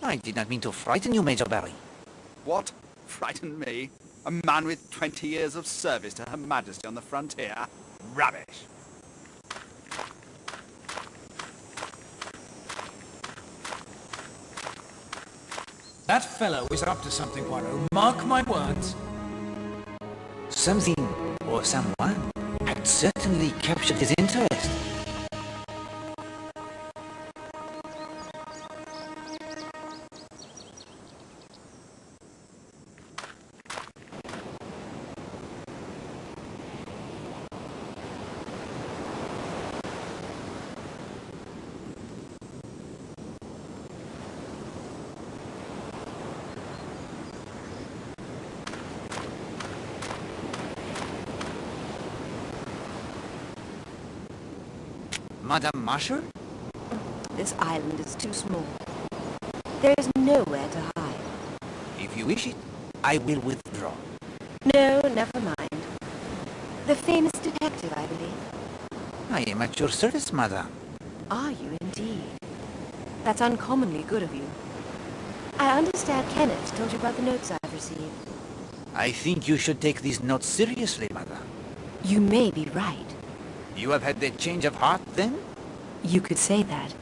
I did not mean to frighten you, Major Barry. What? Frighten me? A man with 20 years of service to Her Majesty on the frontier? Rubbish! That fellow is up to something, Poirot. Mark my words. Something or someone had certainly captured his interest. Madame Marshall? This island is too small. There is nowhere to hide. If you wish it, I will withdraw. No, never mind. The famous detective, I believe. I am at your service, madame. Are you indeed? That's uncommonly good of you. I understand Kenneth told you about the notes I've received. I think you should take these notes seriously, madame. You may be right. You have had a change of heart, then? You could say that.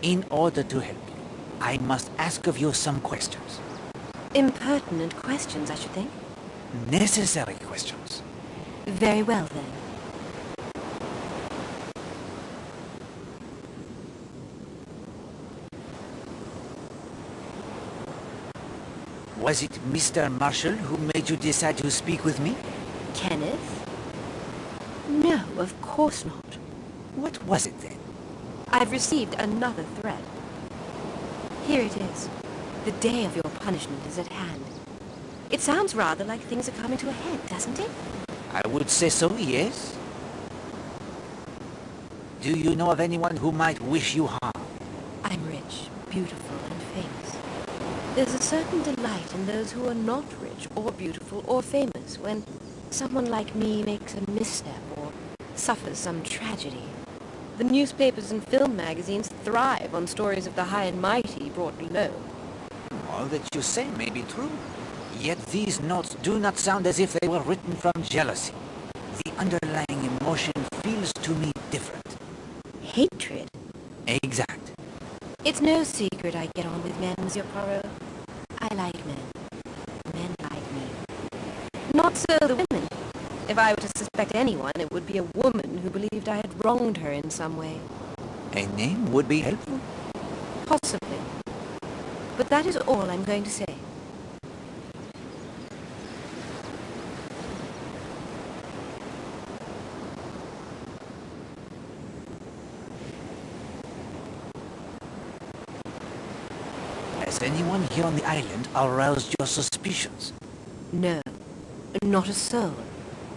In order to help you, I must ask of you some questions. Impertinent questions, I should think. Necessary questions. Very well, then. Was it Mr. Marshall who made you decide to speak with me? Kenneth? No, of course not. What was it, then? I've received another threat. Here it is. The day of your punishment is at hand. It sounds rather like things are coming to a head, doesn't it? I would say so, yes. Do you know of anyone who might wish you harm? I'm rich, beautiful, and famous. There's a certain delight in those who are not rich or beautiful or famous when someone like me makes a misstep or suffers some tragedy. The newspapers and film magazines thrive on stories of the high and mighty brought low. All that you say may be true. Yet these notes do not sound as if they were written from jealousy. The underlying emotion feels to me different. Hatred? Exact. It's no secret I get on with men, Monsieur Poirot. I like men. Men like me. Not so the women. If I were to suspect anyone, it would be a woman who believed I had wronged her in some way. A name would be helpful. Possibly. But that is all I'm going to say. Has anyone here on the island aroused your suspicions? No, not a soul.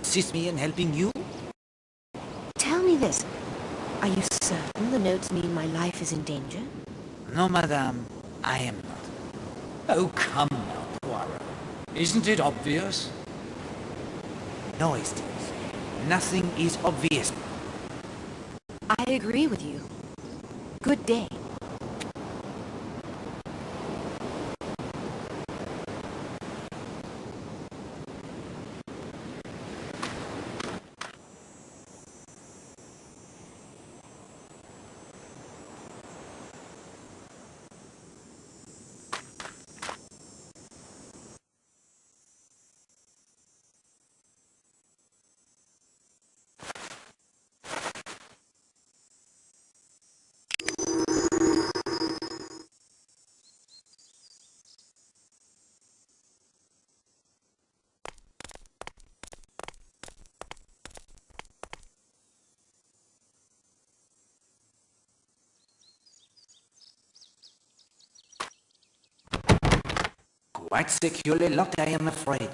Assist me in helping you? Tell me this. Are you certain the notes mean my life is in danger? No, madame, I am not. Oh, come now, Poirot. Isn't it obvious? No, Hastings. Nothing is obvious. I agree with you. Good day. Quite securely locked, I am afraid.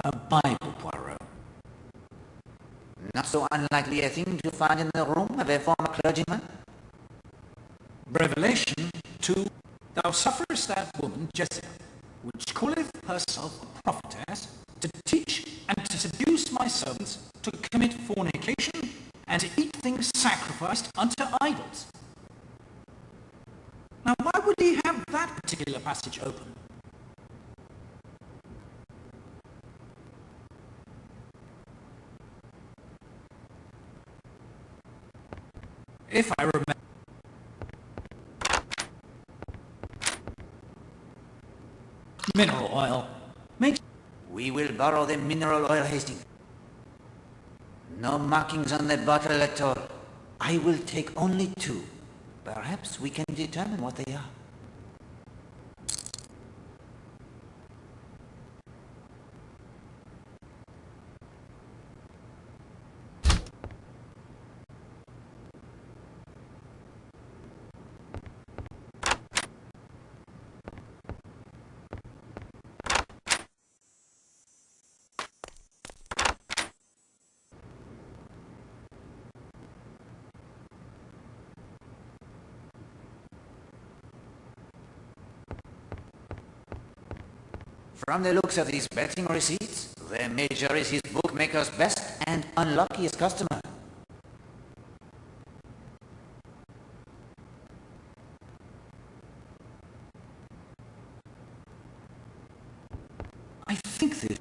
A Bible, Poirot. Not so unlikely a thing to find in the room of a former clergyman. Revelation 2. Thou sufferest that woman Jezebel, which calleth herself a prophetess, to teach and to seduce my servants to commit fornication and to eat things sacrificed unto idols. Now, why would he have that particular passage open? If I remember... Mineral oil. We will borrow the mineral oil, Hastings. No markings on the bottle at all. I will take only 2. Perhaps we can determine what they are. From the looks of these betting receipts, the Major is his bookmaker's best and unluckiest customer. I think that...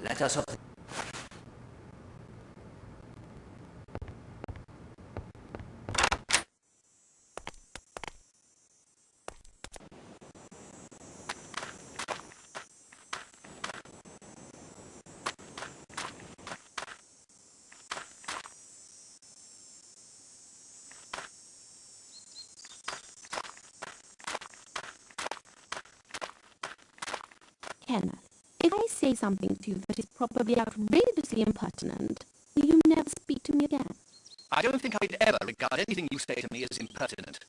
Let us hope. Kenneth, if I say something to you that is probably outrageously impertinent, will you never speak to me again? I don't think I'd ever regard anything you say to me as impertinent.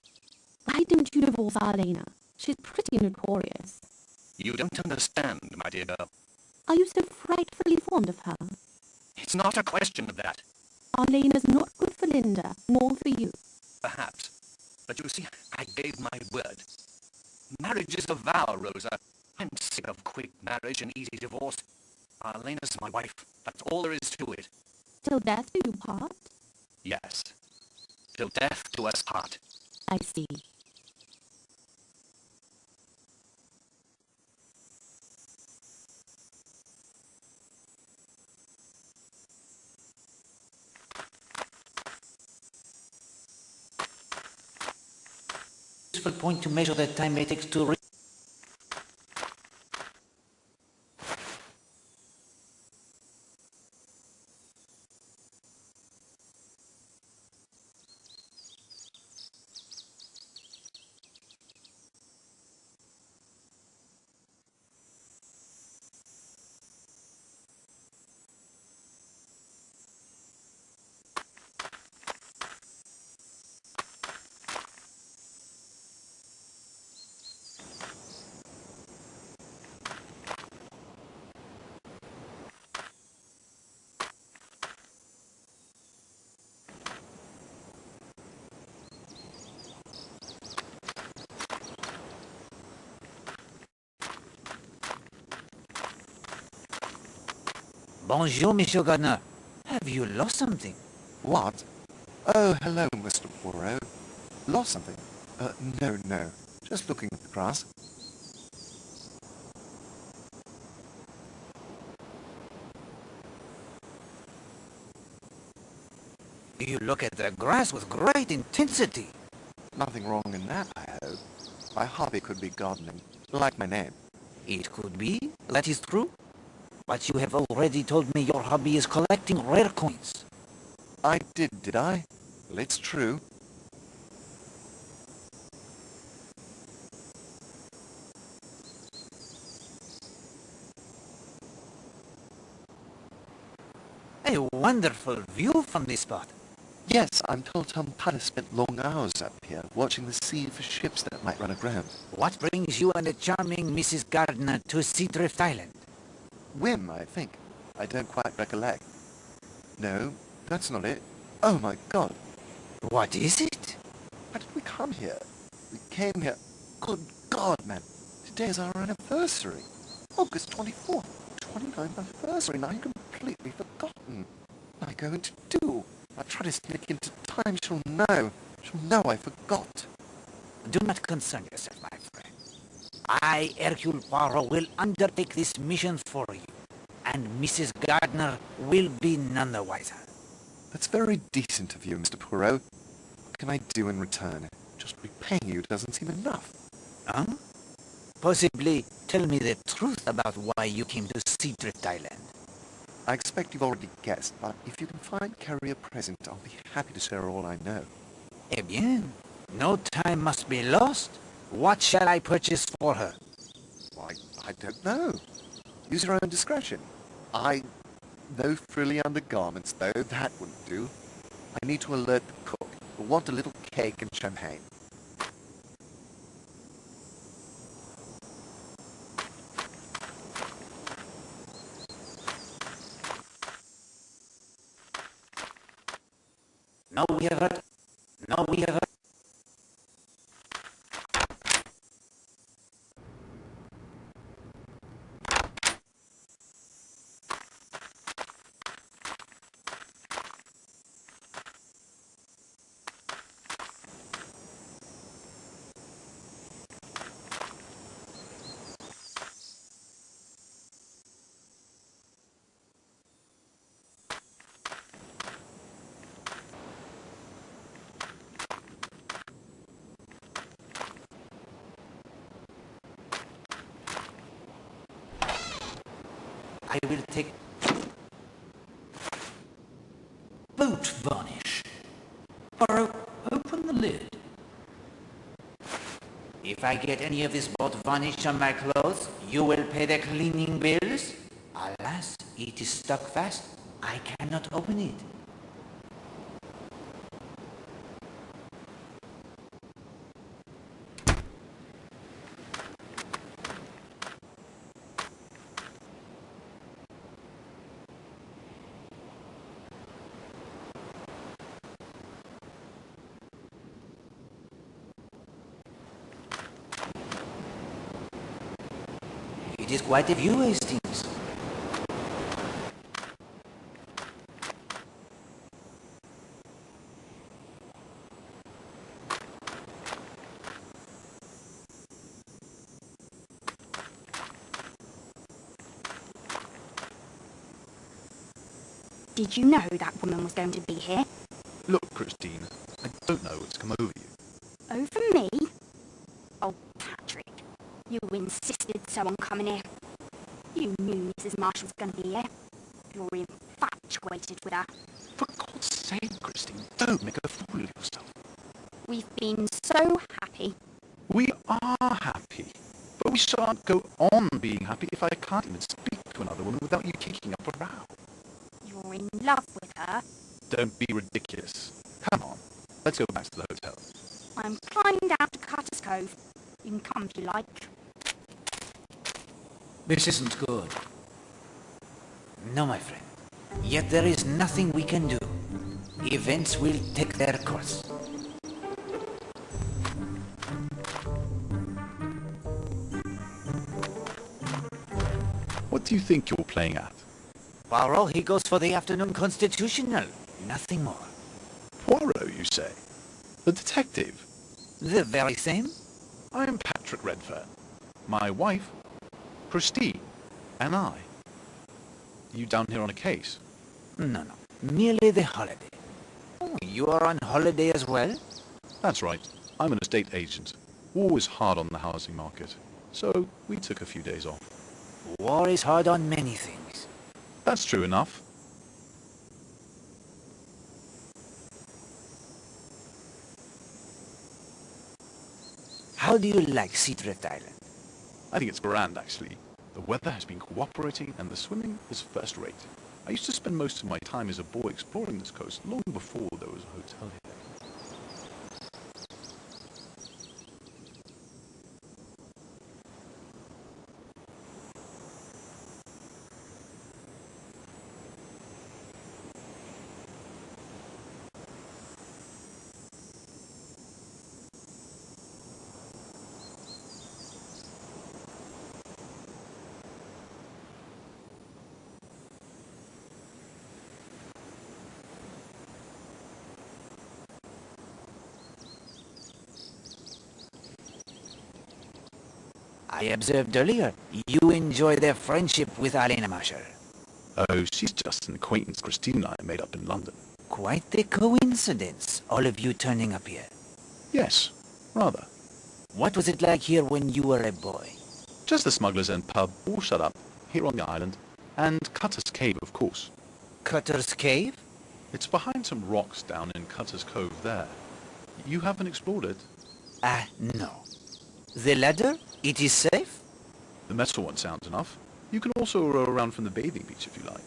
Why didn't you divorce Arlena? She's pretty notorious. You don't understand, my dear girl. Are you so frightfully fond of her? It's not a question of that. Arlena's not good for Linda, nor for you. Perhaps. But you see, I gave my word. Marriage is a vow, Rosa. I'm sick of quick marriage and easy divorce. Arlena's my wife. That's all there is to it. Till death do you part? Yes. Till death do us part. I see. Useful point to measure the time it takes to read. Bonjour, Monsieur Gardner. Have you lost something? What? Oh, hello, Mr. Poirot. Lost something? No. Just looking at the grass. You look at the grass with great intensity. Nothing wrong in that, I hope. My hobby could be gardening, like my name. It could be, that is true. But you have already told me your hobby is collecting rare coins. I did I? Well, it's true. A wonderful view from this spot. Yes, I'm told Tom Potter spent long hours up here, watching the sea for ships that might run aground. What brings you and the charming Mrs. Gardner to Seadrift Island? Whim, I think. I don't quite recollect. No, that's not it. Oh my God! What is it? How did we come here? We came here... Good God, man! Today is our anniversary! August 24th, 29th anniversary, and I've completely forgotten. What am I going to do? I'll try to sneak into time. She'll know. She'll know I forgot. Do not concern yourself, my friend. I, Hercule Poirot, will undertake this mission for you, and Mrs. Gardner will be none the wiser. That's very decent of you, Mr. Poirot. What can I do in return? Just repaying you doesn't seem enough. Huh? Possibly tell me the truth about why you came to Seadrift Island. I expect you've already guessed, but if you can find Carrie a present, I'll be happy to share all I know. Eh bien, no time must be lost. What shall I purchase for her? Why, I don't know. Use your own discretion. No frilly undergarments, though. That wouldn't do. I need to alert the cook. We'll want a little cake and champagne. No, we have it. No, we have it. I will take Boat varnish. Poirot, open the lid. If I get any of this boat varnish on my clothes, you will pay the cleaning bills. Alas, it is stuck fast. I cannot open it. It is quite a view, Hastings. Did you know that woman was going to be here? Look, Christine, I don't know what's come over you. Over me? Oh, Patrick, you insisted so on coming here. You knew Mrs. Marsh was going to be here. You're infatuated with her. For God's sake, Christine, don't make a fool of yourself. We've been so happy. We are happy, but we shan't go on being happy if I can't even speak to another woman without you kicking up a row. You're in love with her. Don't be ridiculous. Come on, let's go back to the hotel. I'm flying down to Cutter's Cove. You can come if you like. This isn't good. No, my friend. Yet there is nothing we can do. Events will take their course. What do you think you're playing at? Poirot, he goes for the afternoon constitutional. Nothing more. Poirot, you say? The detective? The very same? I'm Patrick Redfern. My wife, Christie, and I. You down here on a case? No. Merely the holiday. Oh, you are on holiday as well? That's right. I'm an estate agent. War is hard on the housing market, so we took a few days off. War is hard on many things. That's true enough. How do you like Seadrift Island? I think it's grand, actually. The weather has been cooperating and the swimming is first rate. I used to spend most of my time as a boy exploring this coast long before there was a hotel here. I observed earlier you enjoy their friendship with Alena Marshall. Oh, she's just an acquaintance Christine and I made up in London. Quite a coincidence, all of you turning up here. Yes, rather. What was it like here when you were a boy? Just the smugglers and pub all shut up here on the island. And Cutter's Cave, of course. Cutter's Cave? It's behind some rocks down in Cutter's Cove there. You haven't explored it? No. The ladder? It is safe? The metal one sounds enough. You can also row around from the bathing beach if you like.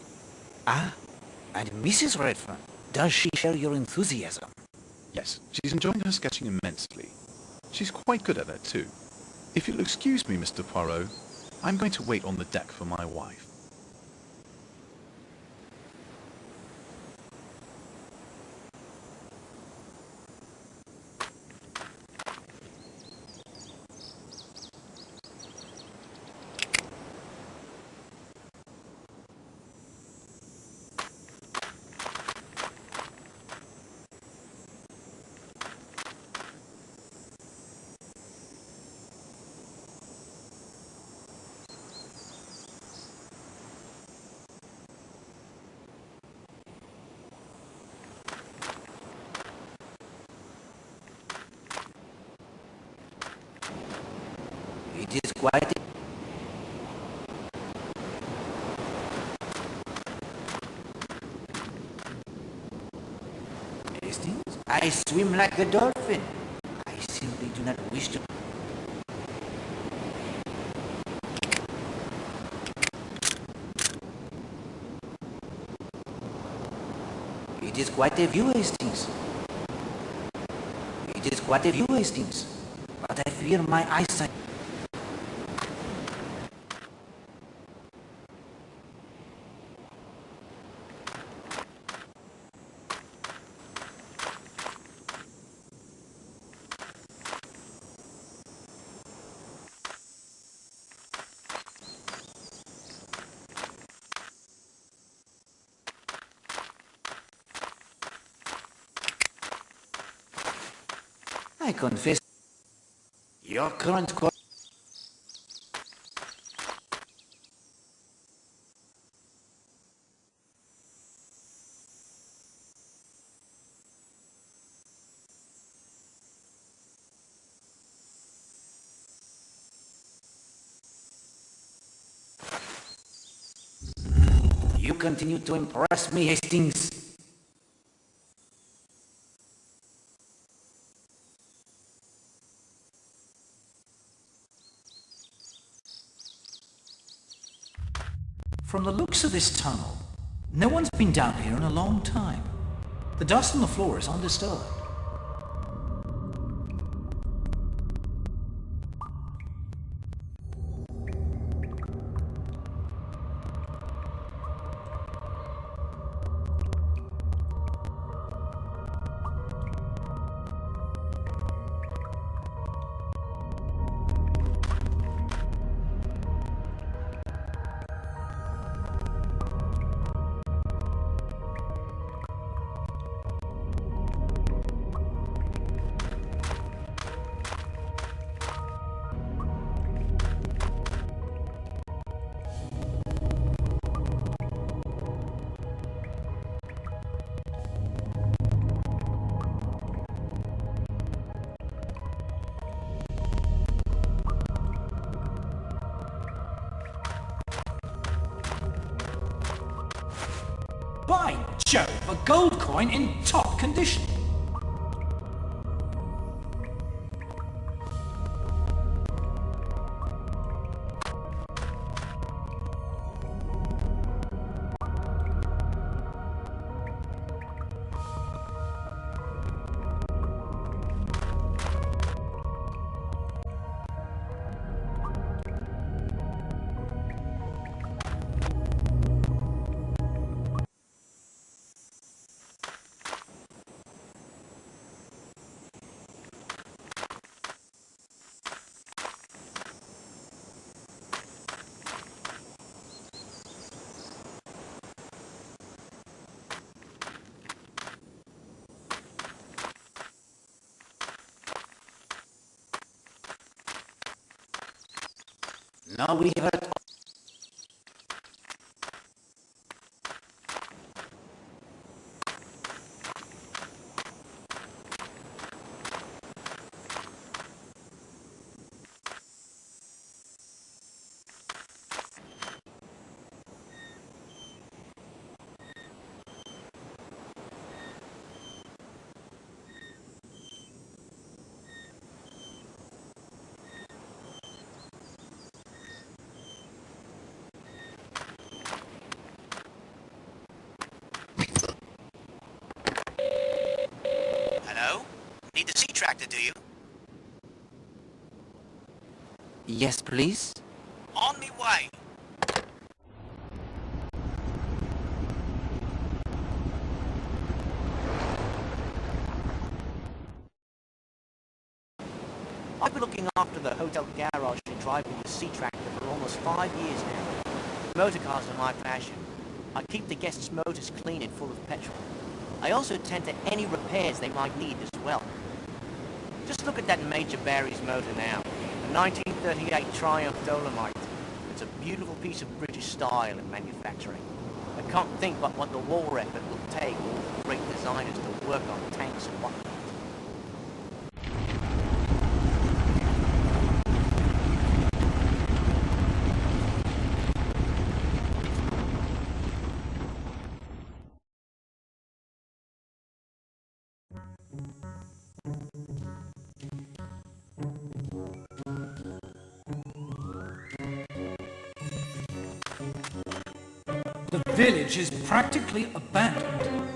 And Mrs. Redfern, does she share your enthusiasm? Yes, she's enjoying her sketching immensely. She's quite good at it too. If you'll excuse me, Mr. Poirot, I'm going to wait on the deck for my wife. It is quite... Hastings, I swim like a dolphin. I simply do not wish to... It is quite a view, Hastings. It is quite a view, Hastings. But I fear my eyesight... I confess, your current course... You continue to impress me, Hastings. From the looks of this tunnel, no one's been down here in a long time. The dust on the floor is undisturbed. By Jove, a gold coin in top condition. Now we have it. Hello? Need the sea tractor, do you? Yes, please. On me way. I've been looking after the hotel garage and driving the sea tractor for almost 5 years now. Motor cars are my passion. I keep the guests' motors clean and full of petrol. I also tend to any repairs they might need as well. Just look at that Major Barry's motor now, a 1938 Triumph Dolomite. It's a beautiful piece of British style and manufacturing. I can't think but what the war effort will take all the great designers to work on tanks and whatnot. The village is practically abandoned.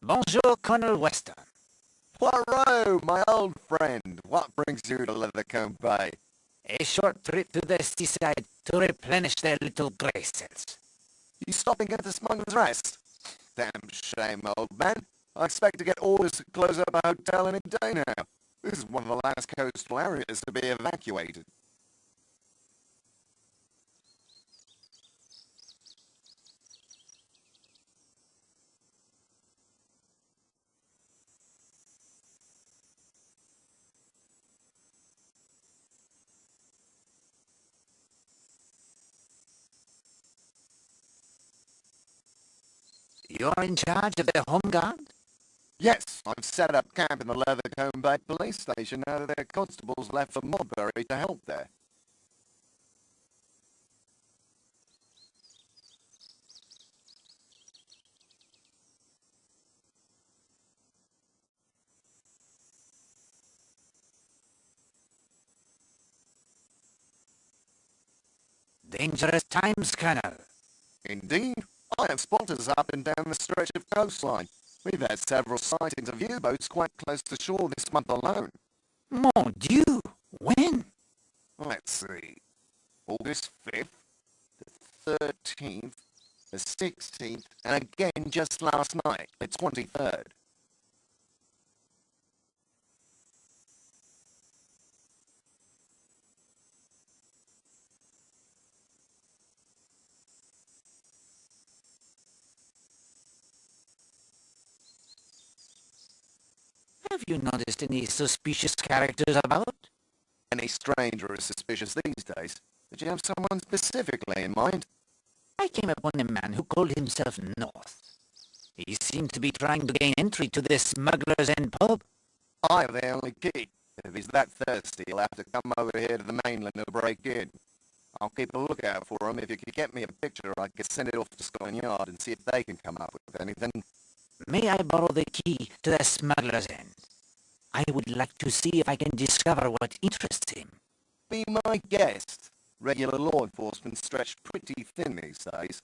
Bonjour, Colonel Weston. Poirot, my old friend, what brings you to Leathercombe Bay? A short trip to the seaside to replenish their little graces. You stopping at the Smuggler's Rest? Damn shame, old man. I expect to get orders to close up a hotel any day now. This is one of the last coastal areas to be evacuated. You're in charge of the Home Guard? Yes, I've set up camp in the Leathercombe Bay police station now that their constables left for Mulberry to help there. Dangerous times, Colonel. Indeed, I have spotters up and down the stretch of coastline. We've had several sightings of U-boats quite close to shore this month alone. Mon Dieu! When? Let's see. August 5th, the 13th, the 16th, and again just last night, the 23rd. Have you noticed any suspicious characters about? Any stranger is suspicious these days. Did you have someone specifically in mind? I came upon a man who called himself North. He seemed to be trying to gain entry to this Smuggler's End pub. I have the only key. If he's that thirsty, he'll have to come over here to the mainland to break in. I'll keep a lookout for him. If you could get me a picture, I could send it off to Scotland Yard and see if they can come up with anything. May I borrow the key to the Smuggler's End? I would like to see if I can discover what interests him. Be my guest. Regular law enforcement stretched pretty thin these days.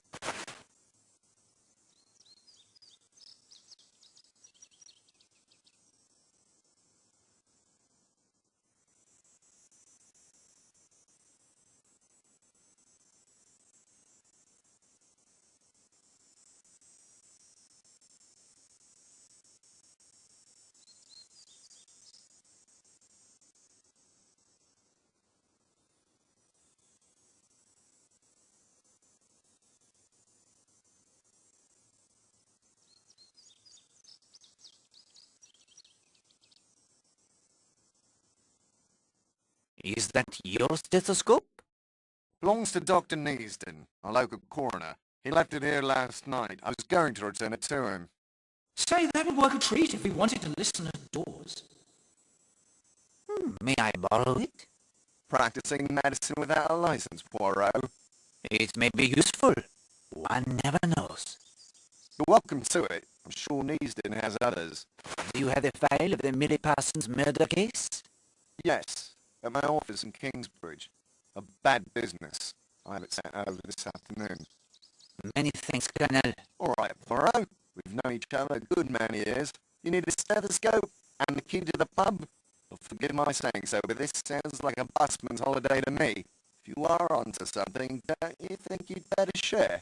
Is that your stethoscope? Belongs to Dr. Neasden, a local coroner. He left it here last night. I was going to return it to him. Say, that would work a treat if we wanted to listen at doors. May I borrow it? Practicing medicine without a license, Poirot. It may be useful. One never knows. You're welcome to it. I'm sure Neasden has others. Do you have the file of the Millie Parsons murder case? Yes, at my office in Kingsbridge. A bad business. I have it sent over this afternoon. Many thanks, Colonel. All right, Poirot. We've known each other a good many years. You need a stethoscope and the key to the pub? Well, forgive my saying so, but this sounds like a busman's holiday to me. If you are onto something, don't you think you'd better share?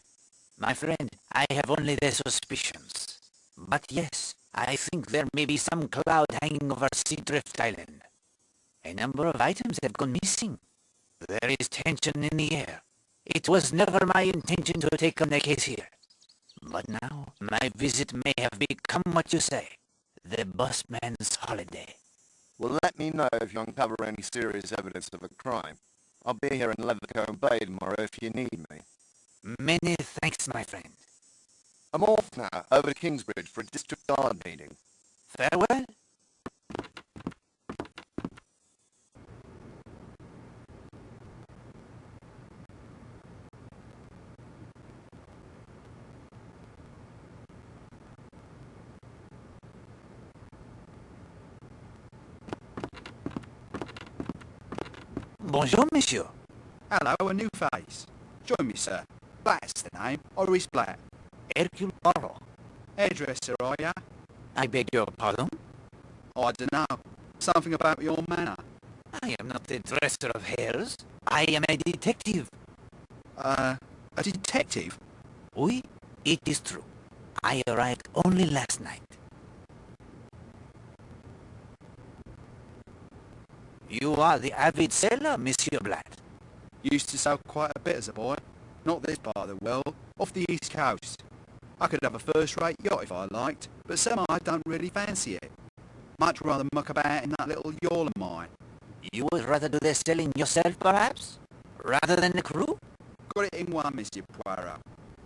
My friend, I have only the suspicions. But yes, I think there may be some cloud hanging over Seadrift Island. A number of items have gone missing. There is tension in the air. It was never my intention to take on the case here. But now, my visit may have become what you say, the busman's holiday. Well, let me know if you uncover any serious evidence of a crime. I'll be here in Leathercombe Bay tomorrow if you need me. Many thanks, my friend. I'm off now, over to Kingsbridge for a district guard meeting. Farewell. Bonjour, monsieur. Hello, a new face. Join me, sir. Blatt's the name, Horace Blatt. Hercule Poirot. Hairdresser, are ya? I beg your pardon? I dunno. Something about your manner. I am not a dresser of hairs. I am a detective. A detective? Oui, it is true. I arrived only last night. You are the avid sailor, Monsieur Blatt. Used to sail quite a bit as a boy. Not this part of the world, off the east coast. I could have a first-rate yacht if I liked, but somehow I don't really fancy it. Much rather muck about in that little yawl of mine. You would rather do the sailing yourself, perhaps? Rather than the crew? Got it in one, Mr. Poirot.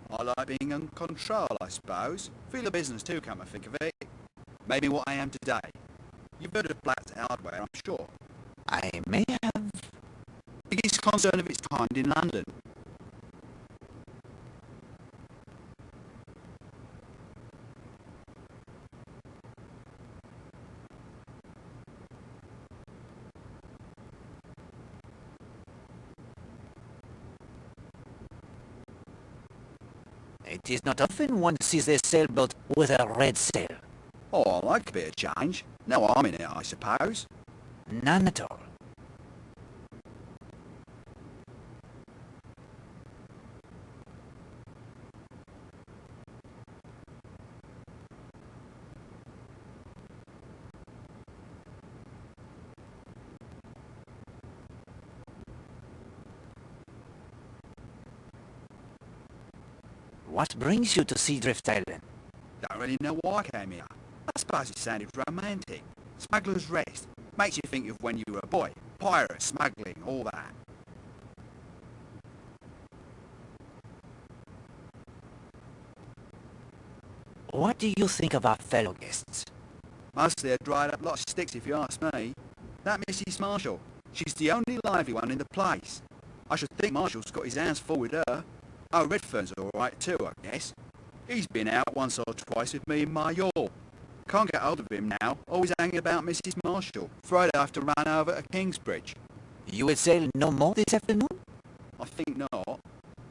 I like being in control, I suppose. Feel the business too, come to think of it. Maybe what I am today. You've heard of Blatt's hardware, I'm sure. I may have. Biggest concern of its kind in London. It is not often one sees a sailboat with a red sail. Oh, I like a bit of change. No harm in it, I suppose. None at all. What brings you to Seadrift Island? Don't really know why I came here. I suppose it sounded romantic. Smuggler's Rest. Makes you think of when you were a boy. Pirates, smuggling, all that. What do you think of our fellow guests? Mostly a dried up lot of sticks, if you ask me. That Mrs. Marshall, she's the only lively one in the place. I should think Marshall's got his hands full with her. Oh, Redfern's all right too, I guess. He's been out once or twice with me in my yawl. Can't get hold of him now, always hanging about Mrs. Marshall. Afraid I have to run over to Kingsbridge. You will sail no more this afternoon? I think not.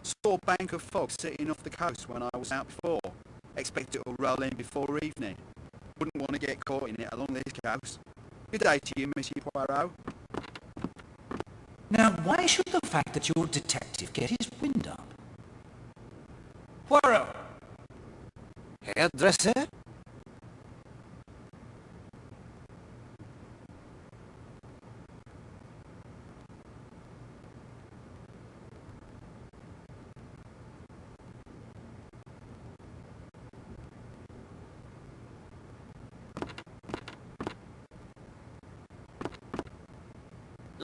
Saw a bank of fog sitting off the coast when I was out before. Expect it'll roll in before evening. Wouldn't want to get caught in it along this coast. Good day to you, Monsieur Poirot. Now, why should the fact that you're a detective get his wind up? Poirot! Hairdresser?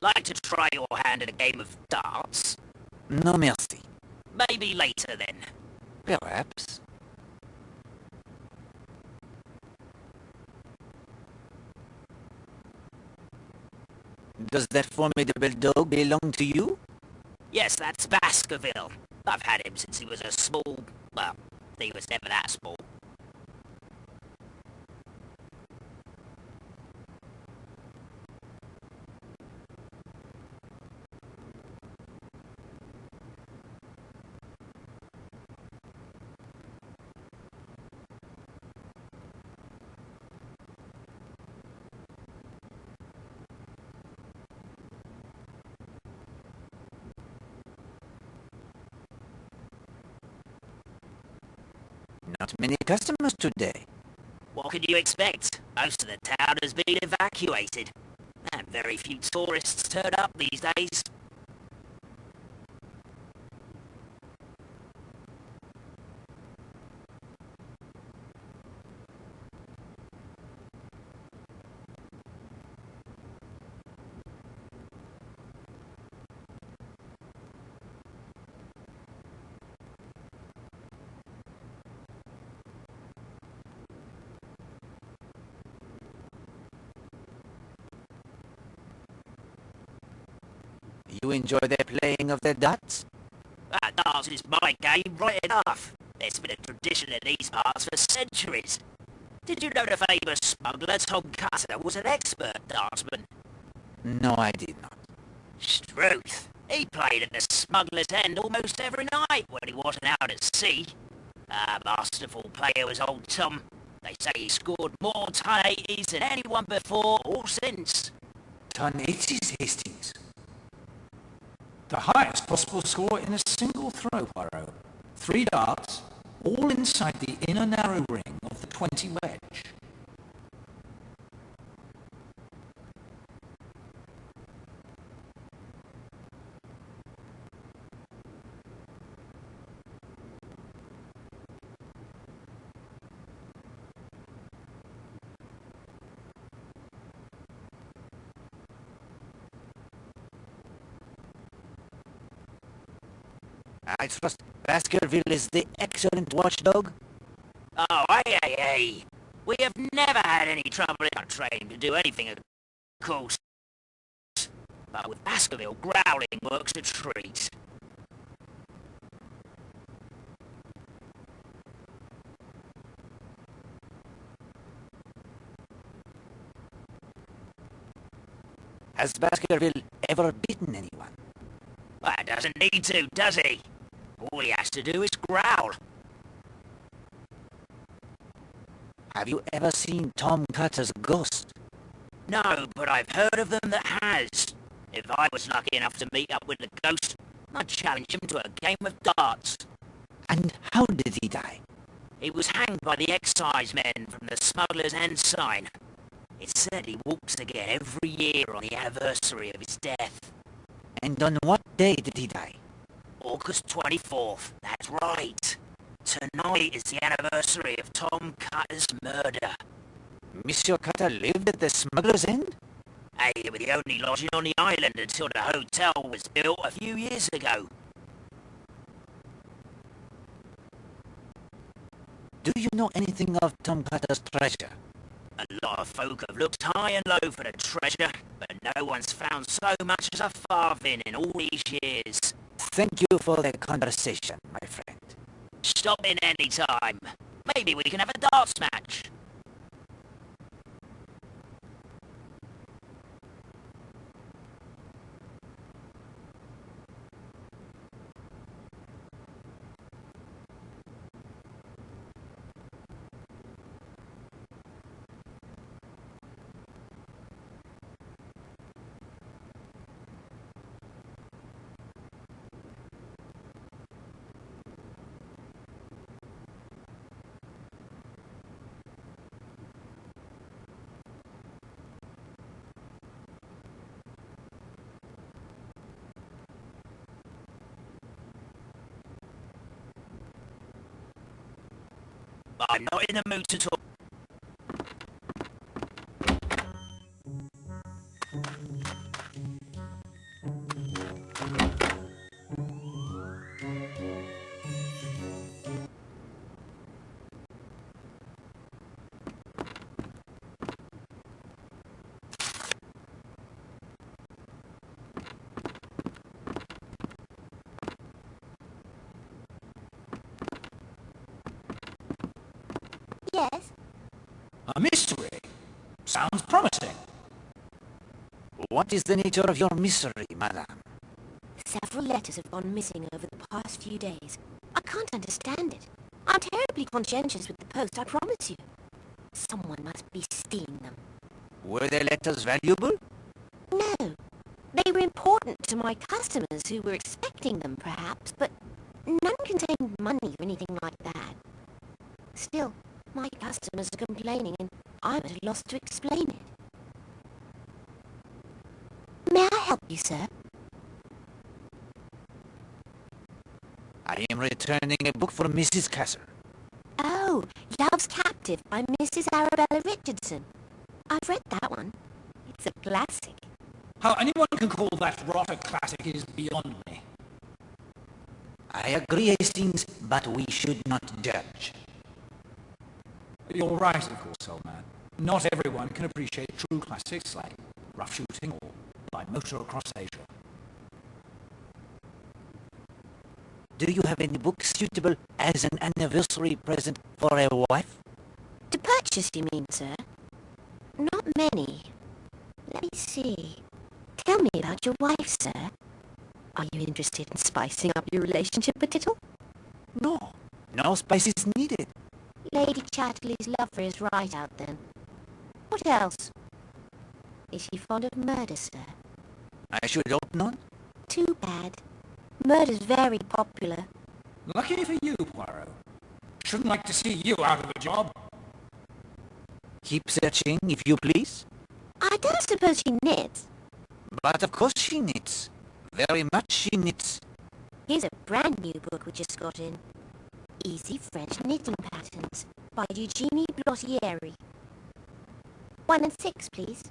Like to try your hand at a game of darts? No merci. Maybe later then. Perhaps. Does that formidable dog belong to you? Yes, that's Baskerville. I've had him since he was a small... well, he was never that small. Not many customers today. What could you expect? Most of the town has been evacuated. And very few tourists turn up these days. You enjoy their playing of their darts? That darts is my game right enough. It's been a tradition in these parts for centuries. Did you know the famous smuggler Tom Cutter was an expert dartsman? No, I did not. Struth. He played at the smuggler's end almost every night when he wasn't out at sea. A masterful player was old Tom. They say he scored more ton 80s than anyone before or since. Ton 80s, Hastings. The highest possible score in a single throw, Poirot. 3 darts, all inside the inner narrow ring of the 20 wedge. I trust Baskerville is the excellent watchdog. Oh, hey. We have never had any trouble in our training to do anything, of course. But with Baskerville, growling works a treat. Has Baskerville ever bitten anyone? Well, doesn't need to, does he? All he has to do is growl. Have you ever seen Tom Cutter's ghost? No, but I've heard of them that has. If I was lucky enough to meet up with the ghost, I'd challenge him to a game of darts. And how did he die? He was hanged by the excise men from the Smuggler's End sign. It's said he walks again every year on the anniversary of his death. And on what day did he die? August 24th, that's right. Tonight is the anniversary of Tom Cutter's murder. Monsieur Cutter lived at the Smuggler's End? Hey, they were the only lodging on the island until the hotel was built a few years ago. Do you know anything of Tom Cutter's treasure? A lot of folk have looked high and low for the treasure, but no one's found so much as a farthing in all these years. Thank you for the conversation, my friend. Stop in any time. Maybe we can have a darts match. I'm not in the mood to talk. Yes? A mystery. Sounds promising. What is the nature of your misery, madame? Several letters have gone missing over the past few days. I can't understand it. I'm terribly conscientious with the post, I promise you. Someone must be stealing them. Were the letters valuable? No. They were important to my customers who were expecting them, perhaps, but none contained money or anything like that. Still, my customers are complaining, and I'm at a loss to explain it. May I help you, sir? I am returning a book for Mrs. Casser. Oh, Love's Captive by Mrs. Arabella Richardson. I've read that one. It's a classic. How anyone can call that rot a classic is beyond me. I agree, Hastings, but we should not judge. You're right, of course, old man. Not everyone can appreciate true classics like Rough Shooting or By Motor Across Asia. Do you have any books suitable as an anniversary present for a wife? To purchase, you mean, sir? Not many. Let me see. Tell me about your wife, sir. Are you interested in spicing up your relationship a little? No. No spice is needed. Lady Chatterley's lover is right out, then. What else? Is she fond of murder, sir? I should hope not. Too bad. Murder's very popular. Lucky for you, Poirot. Shouldn't like to see you out of a job. Keep searching, if you please. I don't suppose she knits. But of course she knits. Very much she knits. Here's a brand new book we just got in. Easy French Knitting Patterns by Eugenie Blottieri. 1 and 6, please.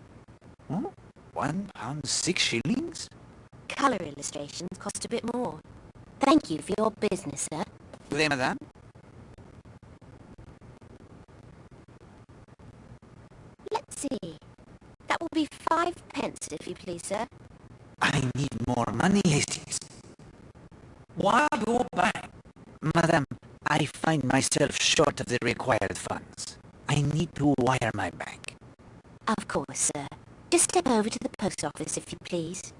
Huh? £1.06? Colour illustrations cost a bit more. Thank you for your business, sir. Good day, madame. Let's see. That will be 5 pence, if you please, sir. I need more money, Hastings. Wire your bank. Madame, I find myself short of the required funds. I need to wire my bank. Of course, sir. Just step over to the post office, if you please.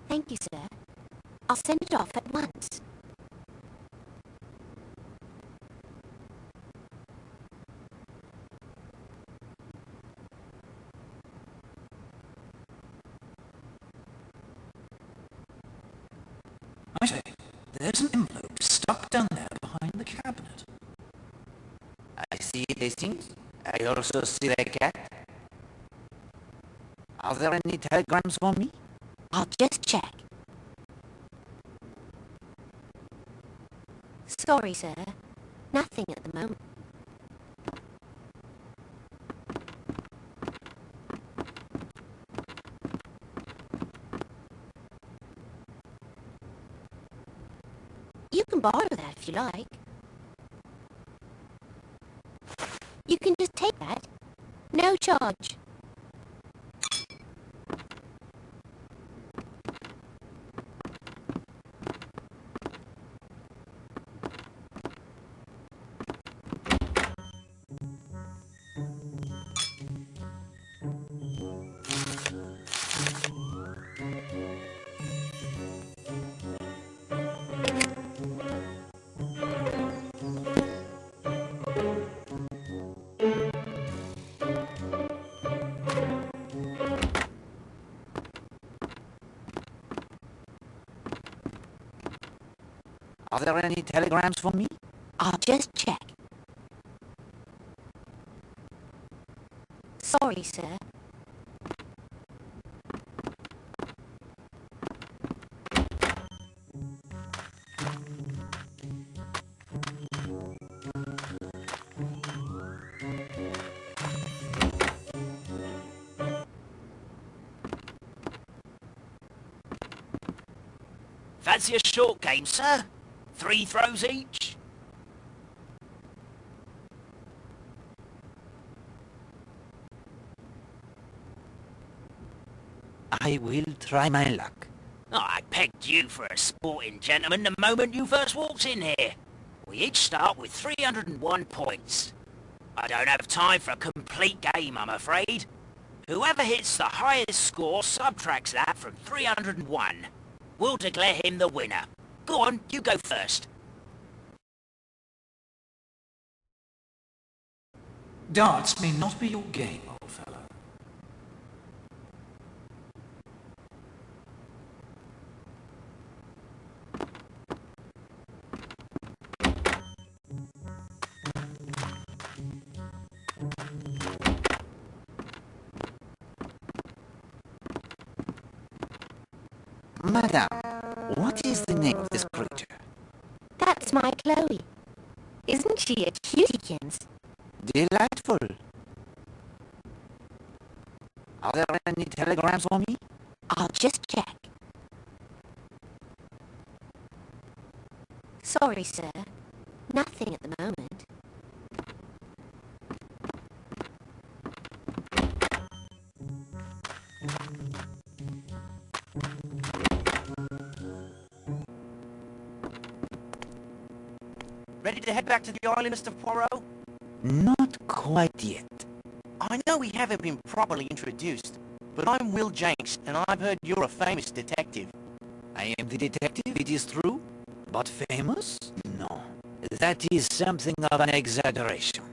Thank you, sir. I'll send it off at once. I say, there's an envelope stuck down there behind the cabinet. I see it, Hastings. I also see the cat. Are there any telegrams for me? I'll just check. Sorry, sir. Nothing at the moment. You can borrow that if you like. You can just take that. No charge. Are there any telegrams for me? I'll just check. Sorry, sir. Fancy a short game, sir? 3 throws each? I will try my luck. Oh, I pegged you for a sporting gentleman the moment you first walked in here. We each start with 301 points. I don't have time for a complete game, I'm afraid. Whoever hits the highest score subtracts that from 301. We'll declare him the winner. Go on, you go first. Darts may not be your game, old fellow. Madame, what is the name of this creature? That's my Chloe. Isn't she a cutiekins? Delightful. Are there any telegrams for me? I'll just check. Sorry, sir. Nothing at the moment. Ready to head back to the island, Mr. Poirot? Not quite yet. I know we haven't been properly introduced, but I'm Will Jenks, and I've heard you're a famous detective. I am the detective, it is true. But famous? No. That is something of an exaggeration.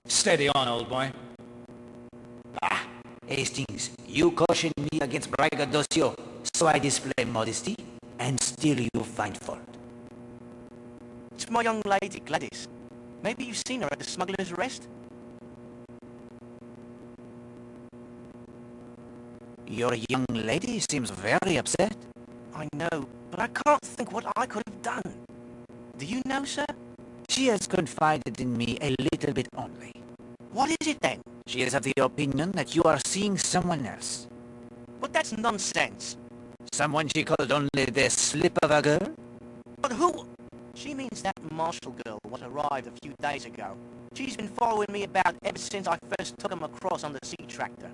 Steady on, old boy. Ah, Hastings, you cautioned me against braggadocio, so I display modesty, and still you find fault. It's my young lady, Gladys. Maybe you've seen her at the smuggler's arrest? Your young lady seems very upset. I know, but I can't think what I could have done. Do you know, sir? She has confided in me a little bit only. What is it then? She is of the opinion that you are seeing someone else. But that's nonsense. Someone she called only the slip of a girl? But who? She means that Marshall girl what arrived a few days ago. She's been following me about ever since I first took him across on the sea tractor.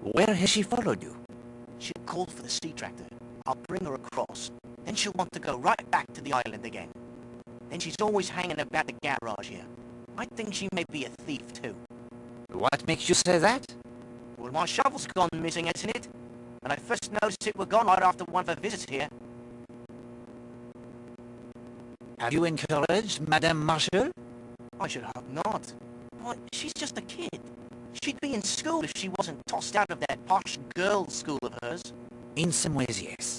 Where has she followed you? She'll call for the sea tractor. I'll bring her across. Then she'll want to go right back to the island again. Then she's always hanging about the garage here. I think she may be a thief too. What makes you say that? Well, my shovel's gone missing, hasn't it? And I first noticed it were gone right after one of her visits here. Have you encouraged Madame Marshall? I should hope not. Why, she's just a kid. She'd be in school if she wasn't tossed out of that posh girls' school of hers. In some ways, yes.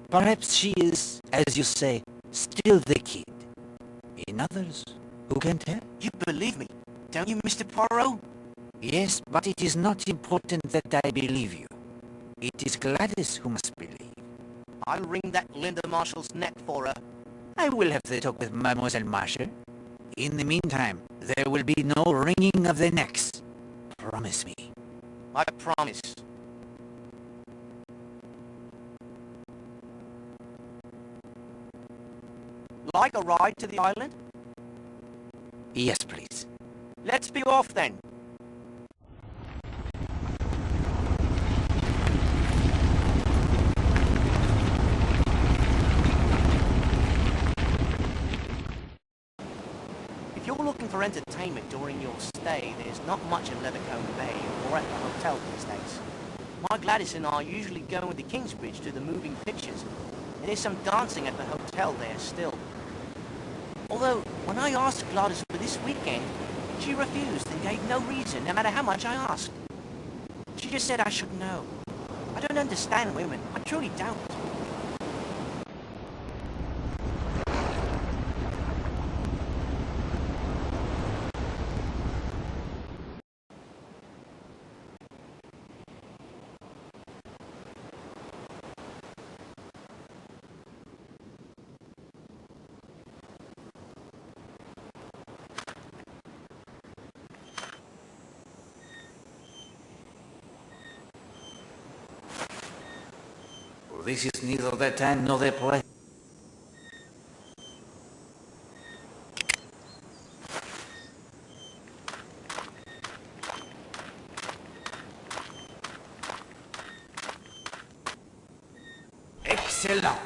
Perhaps she is, as you say, still the kid. In others, Who can tell? You believe me, don't you, Mr. Poirot? Yes, but it is not important that I believe you. It is Gladys who must believe. I'll wring that Linda Marshall's neck for her. I will have the talk with Mademoiselle Marshall. In the meantime, there will be no wringing of the necks. Promise me. I promise. Like a ride to the island? Yes, please. Let's be off then. If you're looking for entertainment during your stay, there's not much in Leathercombe Bay or at the hotel these days. My Gladys and I usually go into Kingsbridge to the moving pictures, and there's some dancing at the hotel there still. Although, when I asked Gladys for this weekend, she refused and gave no reason, no matter how much I asked. She just said I should know. I don't understand women. I truly don't. This is neither their time nor their place. Excellent.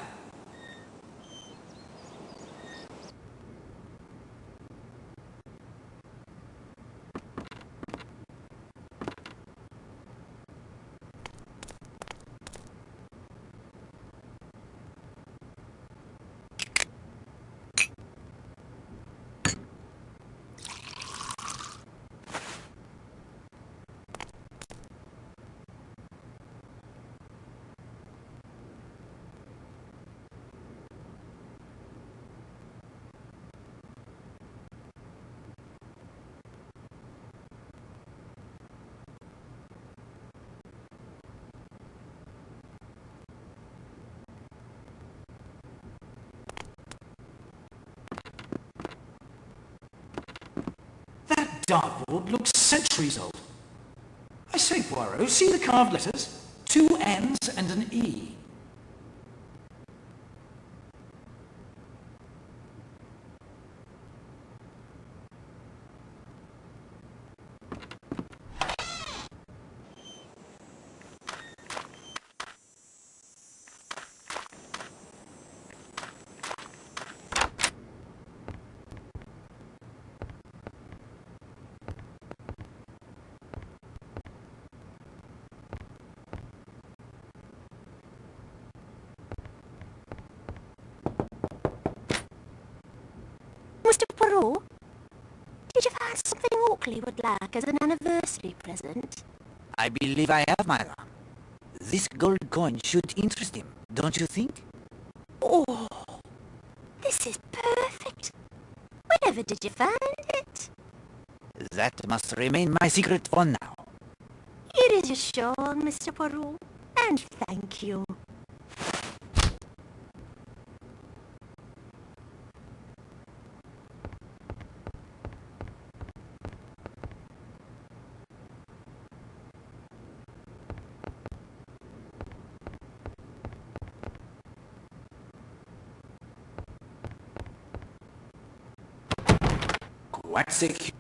Dartboard looks centuries old. I say, Poirot, see the carved letters? 2 N's and an E. Mr. Poirot, did you find something Oakley would like as an anniversary present? I believe I have, my lord. This gold coin should interest him, don't you think? Oh, this is perfect. Wherever did you find it? That must remain my secret for now. It is your shown, Mr. Poirot, and thank you. Quite secure.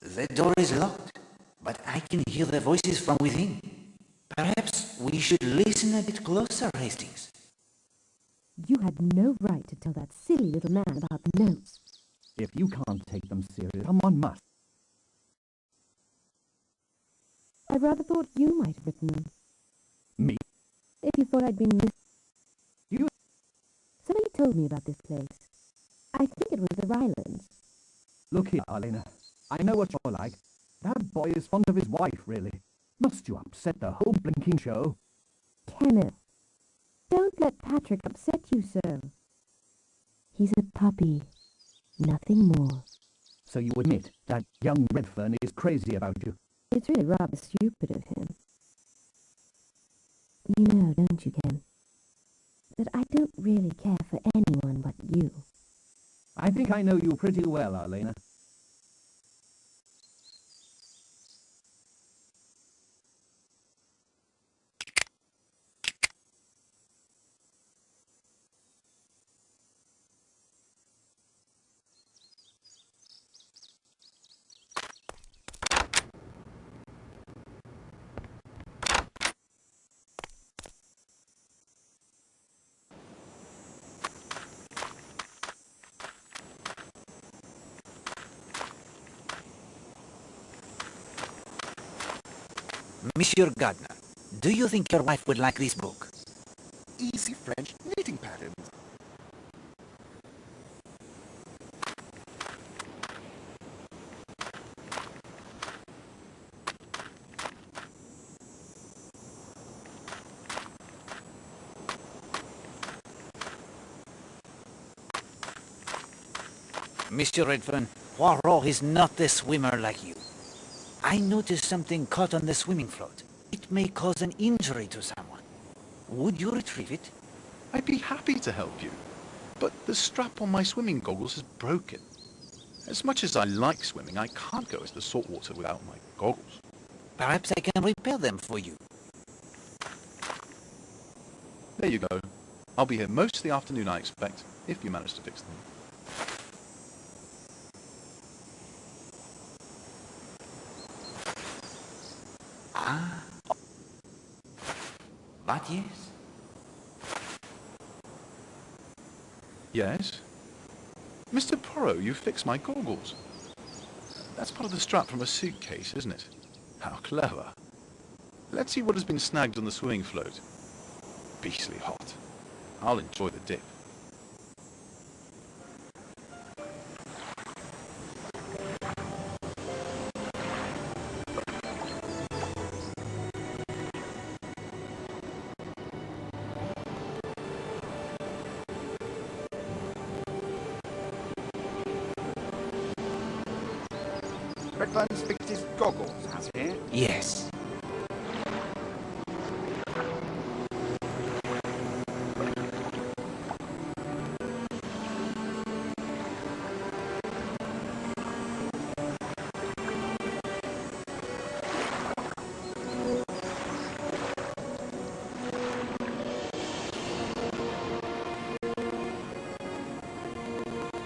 The door is locked, but I can hear the voices from within. Perhaps we should listen a bit closer, Hastings. You had no right to tell that silly little man about notes. If you can't take them serious, someone must. I rather thought you might have written them. Me? If you thought I'd been You? Somebody told me about this place. I think it was the Rylands. Look here, Arlena. I know what you're like. That boy is fond of his wife, really. Must you upset the whole blinking show? Kenneth, don't let Patrick upset you so. He's a puppy, nothing more. So you admit that young Redfern is crazy about you? It's really rather stupid of him. You know, don't you, Ken, that I don't really care for anyone but you. I think I know you pretty well, Arlena. Monsieur Gardner, do you think your wife would like this book? Easy French knitting patterns. Mr. Redfern, Poirot is not a swimmer like you. I noticed something caught on the swimming float. It may cause an injury to someone. Would you retrieve it? I'd be happy to help you, but the strap on my swimming goggles is broken. As much as I like swimming, I can't go into the salt water without my goggles. Perhaps I can repair them for you. There you go. I'll be here most of the afternoon, I expect, if you manage to fix them. Ah. But yes. Yes? Mr. Poirot, you fixed my goggles. That's part of the strap from a suitcase, isn't it? How clever. Let's see what has been snagged on the swimming float. Beastly hot. I'll enjoy the dip. Redfern's fixed his goggles, has he? Yes.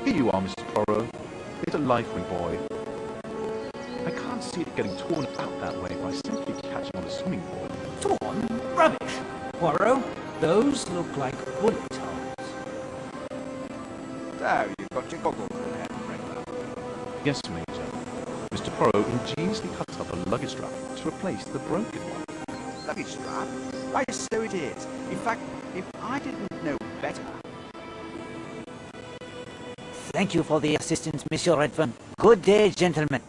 Here you are, Mr. Poirot. It's a likely boy. I can't see it getting torn out that way by simply catching on a swimming board. Torn? Rubbish! Poirot, those look like bullet holes. So, you've got your goggles repaired, Redfern. Yes, Major. Mr. Poirot ingeniously cut up a luggage strap to replace the broken one. Luggage strap? Why, so it is. In fact, if I didn't know better... Thank you for the assistance, Monsieur Redfern. Good day, gentlemen.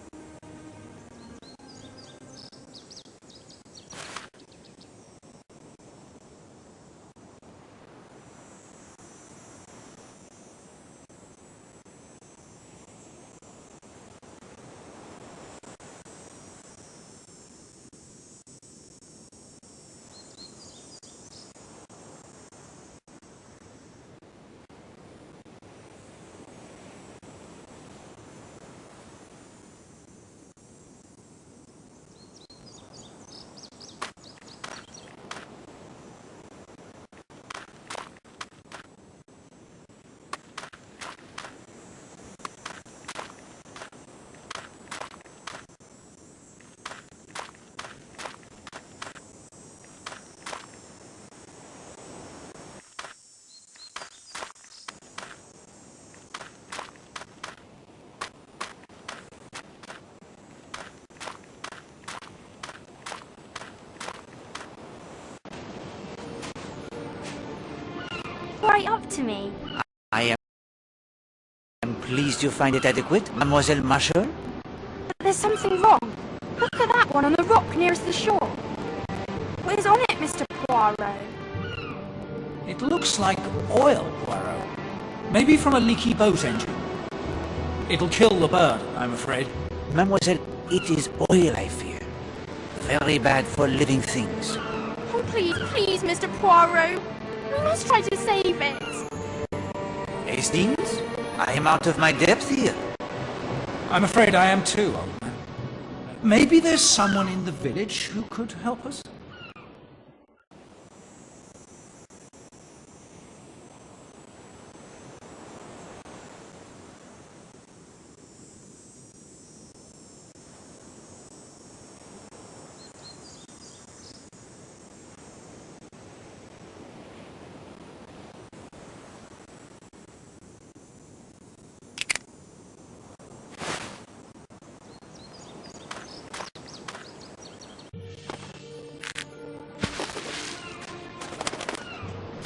right up to me. I am pleased you find it adequate, Mademoiselle Marshall. But there's something wrong. Look at that one on the rock nearest the shore. What is on it, Mr. Poirot? It looks like oil, Poirot. Maybe from a leaky boat engine. It'll kill the bird, I'm afraid. Mademoiselle, it is oil, I fear. Very bad for living things. Oh, please, please, Mr. Poirot. We must try to save it. Hastings, I am out of my depth here. I'm afraid I am too, old man. Maybe there's someone in the village who could help us?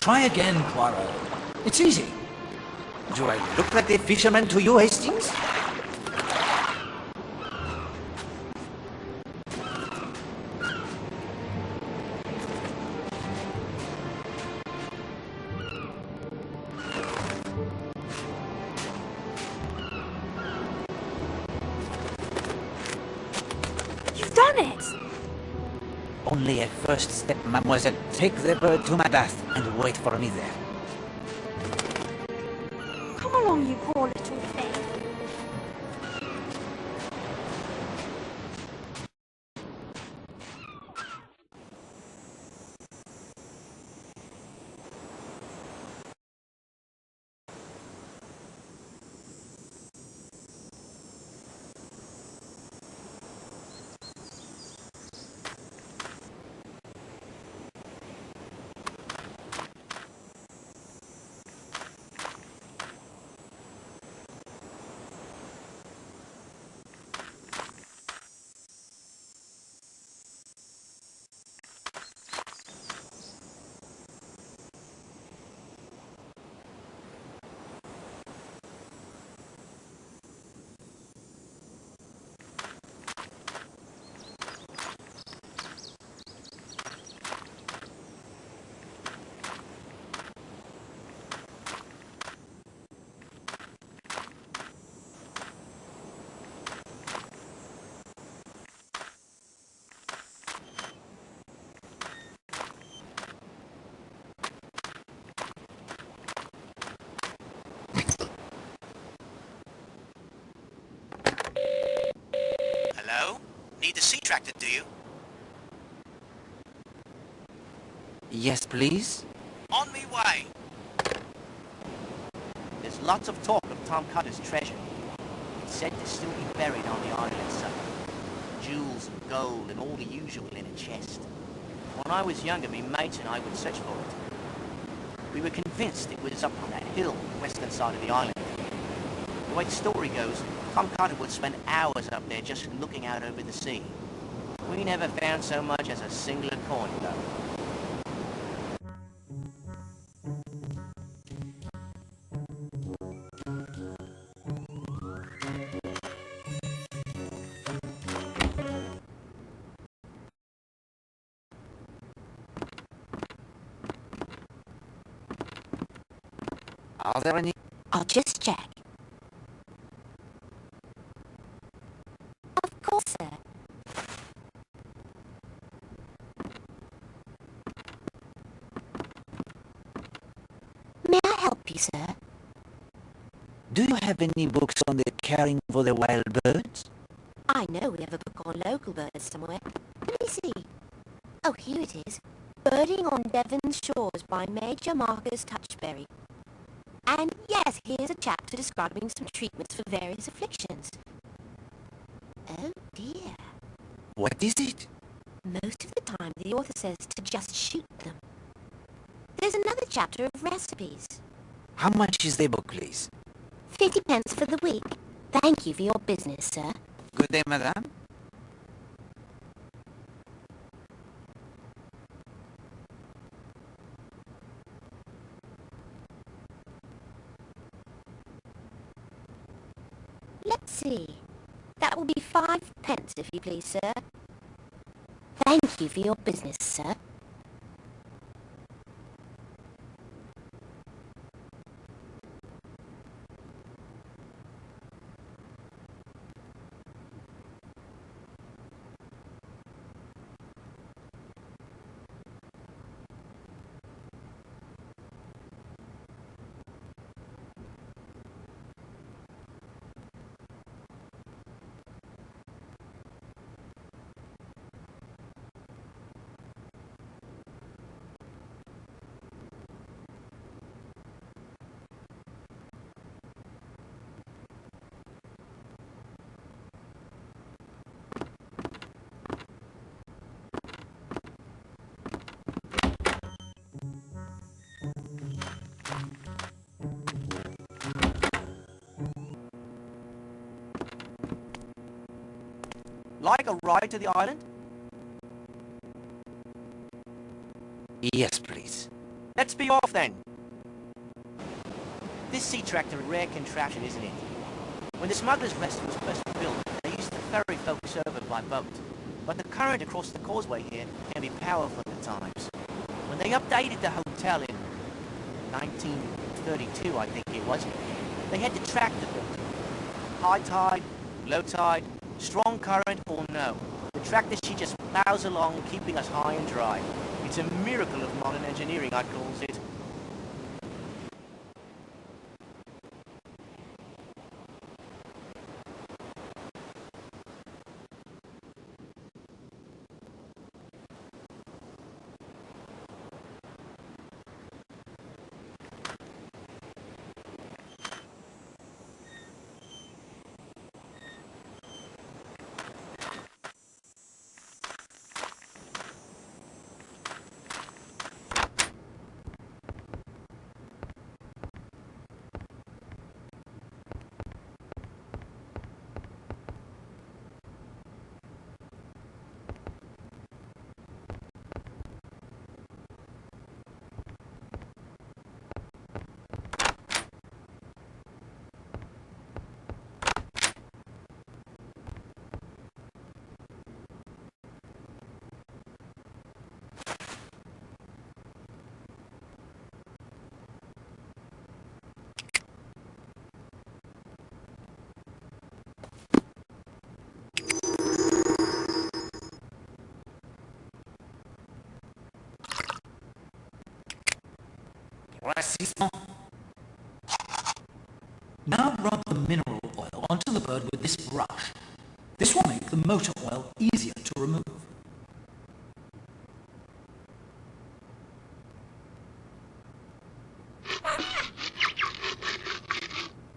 Try again, Poirot. It's easy. Do I look like a fisherman to you, Hastings? You've done it! Only a first step, mademoiselle. Take the bird to my bath and wait for me there. Come along, you poor little thing. Hello? Need the sea tractor, do you? Yes, please? On me way. There's lots of talk of Tom Cutter's treasure. It's said to still be buried on the island somewhere. Jewels and gold and all the usual in a chest. When I was younger, me mates and I would search for it. We were convinced it was up on that hill on the western side of the island. The way the story goes, Tom Cutter would spend hours up there just looking out over the sea. We never found so much as a singular coin, though. Are there any... I'll just check. Of course, sir. May I help you, sir? Do you have any books on the caring for the wild birds? I know we have a book on local birds somewhere. Let me see. Oh, here it is. Birding on Devon's Shores by Major Marcus Touchberry. And yes, here's a chapter describing some treatments for various afflictions. Oh dear. What is it? Most of the time the author says to just shoot them. There's another chapter of recipes. How much is the book, please? 50 pence for the week. Thank you for your business, sir. Good day, madame. That will be 5 pence, if you please, sir. Thank you for your business, sir. Like a ride to the island? Yes, please. Let's be off then. This sea tractor a rare contraption, isn't it? When the Smuggler's Rest was first built, they used to ferry folks over by boat. But the current across the causeway here can be powerful at times. When they updated the hotel in 1932, I think it was, they had the tractor built. High tide, low tide, strong current or no. The tractor, she just plows along, keeping us high and dry. It's a miracle of modern engineering, I calls it. Now rub the mineral oil onto the bird with this brush. This will make the motor oil easier to remove.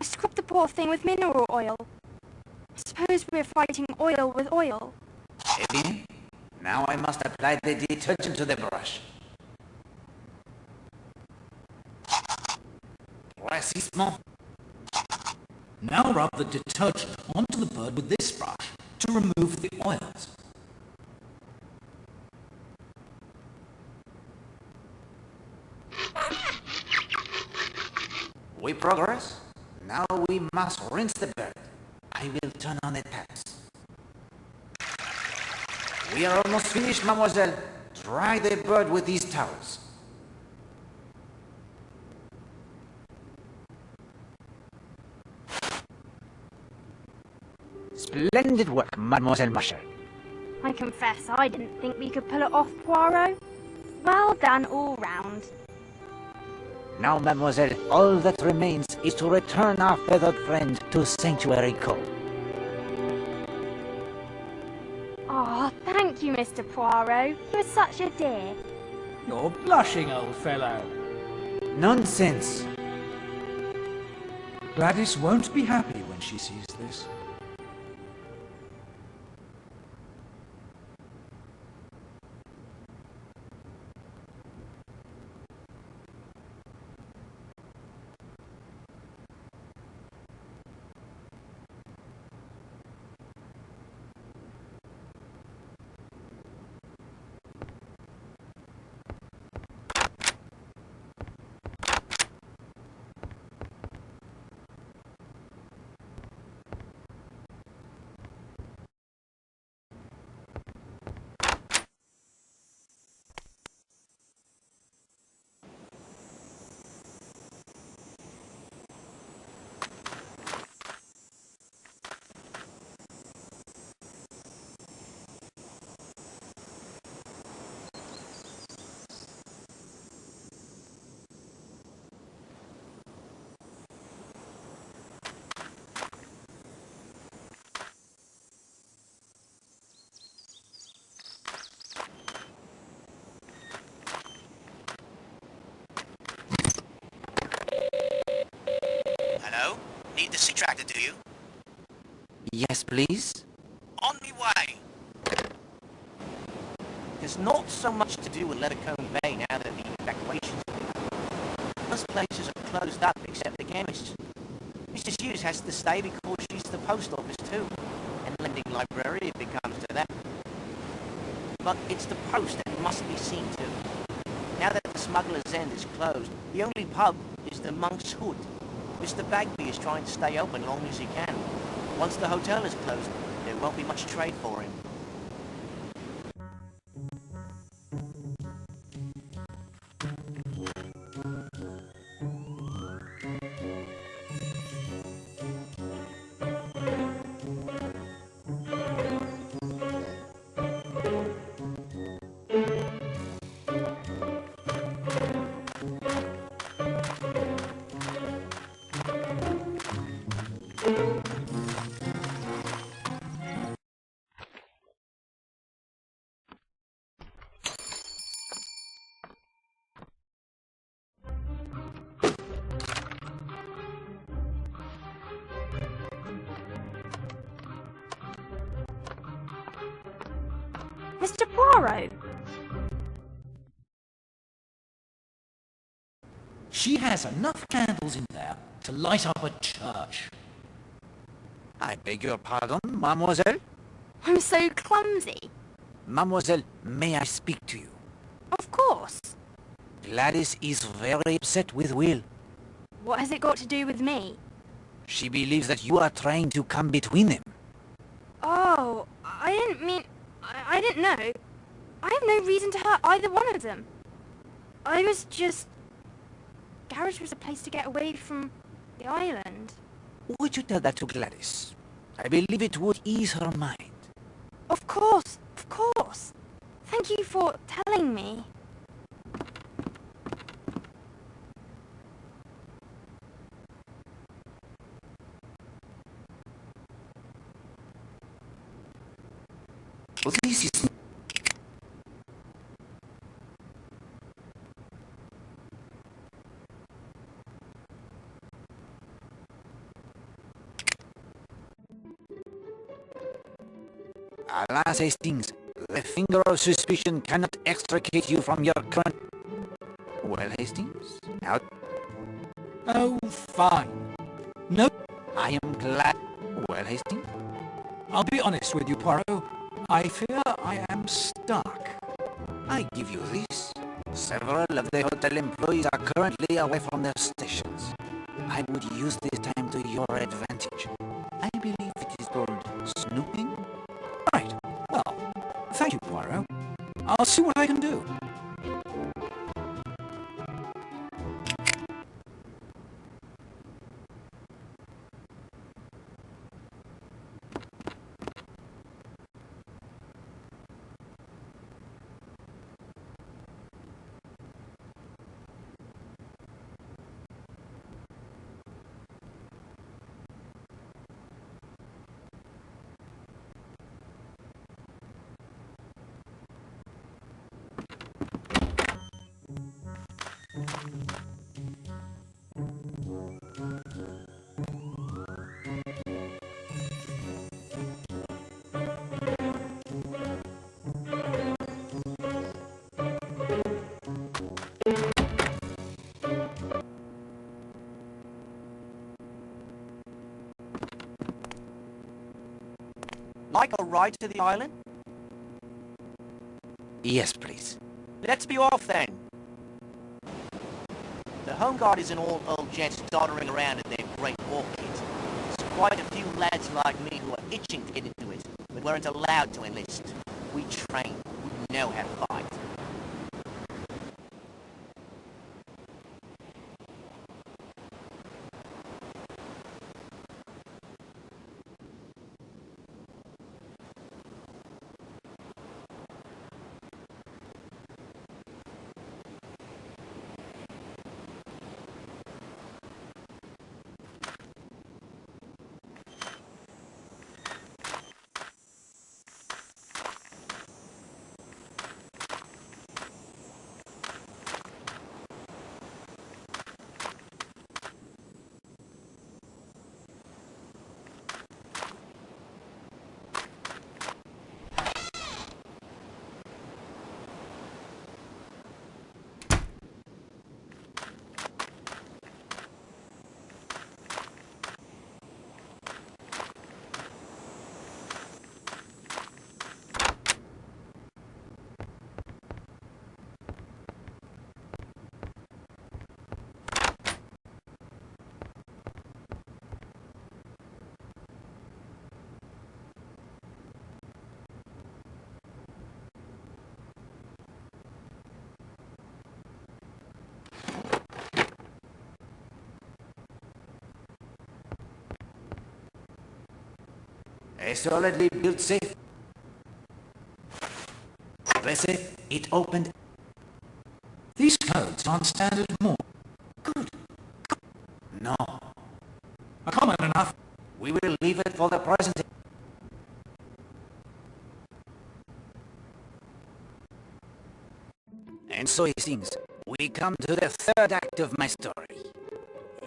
Scrub the poor thing with mineral oil. I suppose we're fighting oil with oil. Eh bien, now I must apply the detergent to the brush. Précisement. Now rub the detergent onto the bird with this brush to remove the oils. We progress. Now we must rinse the bird. I will turn on the taps. We are almost finished, mademoiselle. Dry the bird with these towels. Splendid work, Mademoiselle Marshall. I confess I didn't think we could pull it off, Poirot. Well done all round. Now, mademoiselle, all that remains is to return our feathered friend to Sanctuary Cove. Oh, thank you, Mr. Poirot. You were such a dear. You're blushing, old fellow. Nonsense. Gladys won't be happy when she sees this. need the sea tractor, do you? Yes, please. On me way. There's not so much to do with Lettercombe Bay now that the evacuation's been. Most places are closed up except the chemists. Mrs. Hughes has to stay because she's the post office too, and lending library if it comes to that. But it's the post that must be seen to. Now that the Smuggler's End is closed, the only pub is the Monk's Hood. Mr. Bagby is trying to stay open long as he can. Once the hotel is closed, there won't be much trade for him. Mr. Poirot! She has enough candles in there to light up a church. I beg your pardon, mademoiselle? I'm so clumsy. Mademoiselle, may I speak to you? Of course. Gladys is very upset with Will. What has it got to do with me? She believes that you are trying to come between them. Oh, I didn't mean... I didn't know. I have no reason to hurt either one of them. I was just... Garage was a place to get away from the island. Would you tell that to Gladys? I believe it would ease her mind. Of course, of course. Thank you for telling me. This is... Alas, Hastings, the finger of suspicion cannot extricate you from your current... Well, Hastings, out. Oh, fine. No, I am glad... Well, Hastings? I'll be honest with you, Poirot. I fear I am stuck. I give you this. Several of the hotel employees are currently away from their stations. I would use this time to your advantage. I believe it is called snooping. Right. Well, thank you, Poirot. I'll see what I can do. Like a ride to the island? Yes, please. Let's be off then. The Home Guard isn't all old gents doddering around in their great war kit. There's quite a few lads like me who are itching to get into it, but weren't allowed to enlist. We train. We know how to fight. A solidly built safe. The safe, it opened. These codes aren't standard more. Good. No. Common enough. We will leave it for the present. And so it seems, we come to the third act of my story.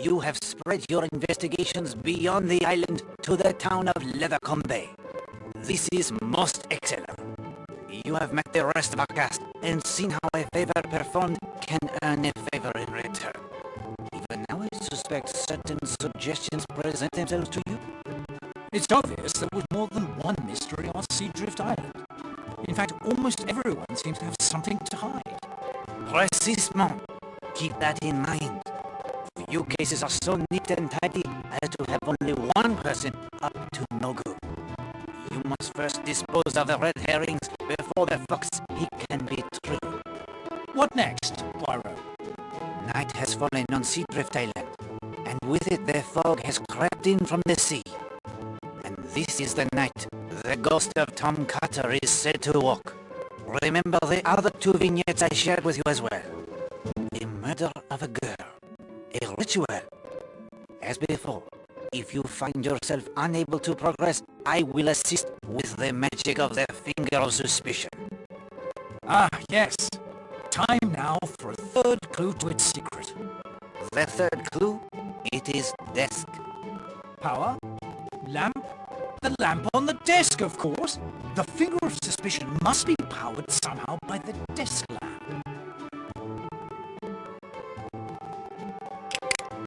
You have spread your investigations beyond the island to the town of Leathercombe Bay. This is most excellent. You have met the rest of our cast and seen how a favor performed can earn a favor in return. Even now I suspect certain suggestions present themselves to you. It's obvious there was more than one mystery on Seadrift Island. In fact, almost everyone seems to have something to hide. Precisement. Keep that in mind. Few cases are so neat and tidy as to have only one person up to no good. You must first dispose of the red herrings before the fox he can be true. What next, Poirot? Night has fallen on Seadrift Island, and with it the fog has crept in from the sea. And this is the night the ghost of Tom Carter is said to walk. Remember the other two vignettes I shared with you as well. The murder of a girl. A ritual. As before, if you find yourself unable to progress, I will assist with the magic of the finger of suspicion. Ah, yes. Time now for a third clue to its secret. The third clue, it is desk. Power? Lamp? The lamp on the desk, of course. The finger of suspicion must be powered somehow by the desk lamp.